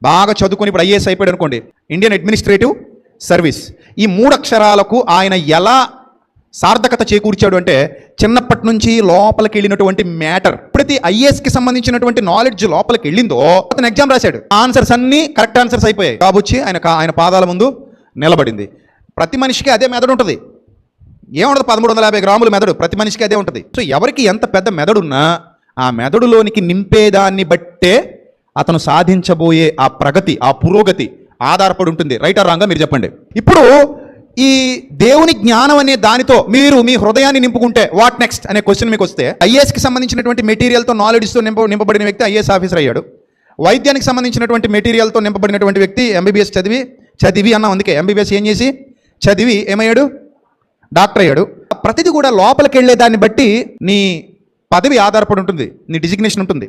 బాగా చదువుకొని ఇప్పుడు ఐఏఎస్ అయిపోయాడు అనుకోండి, ఇండియన్ అడ్మినిస్ట్రేటివ్ సర్వీస్. ఈ 3 అక్షరాలకు ఆయన ఎలా సార్థకత చేకూర్చాడు అంటే, చిన్నప్పటి నుంచి లోపలికి వెళ్ళినటువంటి మ్యాటర్, ఎప్పుడైతే ఐఏఎస్కి సంబంధించినటువంటి నాలెడ్జ్ లోపలికి వెళ్ళిందో అతను ఎగ్జామ్ రాశాడు, ఆన్సర్స్ అన్నీ కరెక్ట్ ఆన్సర్స్ అయిపోయాయి. జాబ్ వచ్చి ఆయన పాదాల ముందు నిలబడింది. ప్రతి మనిషికి అదే మెదడు ఉంటుంది. ఏముండదు, 1350 గ్రాముల మెదడు, ప్రతి మనిషికి అదే ఉంటుంది. సో ఎవరికి ఎంత పెద్ద మెదడున్నా ఆ మెదడులోనికి నింపేదాన్ని బట్టే అతను సాధించబోయే ఆ ప్రగతి, ఆ పురోగతి ఆధారపడి ఉంటుంది. రైట్ ఆర్ రాంగా మీరు చెప్పండి. ఇప్పుడు ఈ దేవుని జ్ఞానం అనే దానితో మీరు మీ హృదయాన్ని నింపుకుంటే వాట్ నెక్స్ట్ అనే క్వశ్చన్ మీకు వస్తే, ఐఏఎస్కి సంబంధించినటువంటి మెటీరియల్తో నాలెడ్జ్తో నింపబడిన వ్యక్తి ఐఏఎస్ ఆఫీసర్ అయ్యాడు. వైద్యానికి సంబంధించినటువంటి మెటీరియల్తో నింపబడినటువంటి వ్యక్తి ఎంబీబీఎస్ చదివి అన్న అందుకే ఎంబీబీఎస్ ఏం చేసి చదివి ఏమయ్యాడు, డాక్టర్ అయ్యాడు. ప్రతిదీ కూడా లోపలికి వెళ్ళే దాన్ని బట్టి నీ పదవి ఆధారపడి ఉంటుంది, నీ డిజిగ్నేషన్ ఉంటుంది.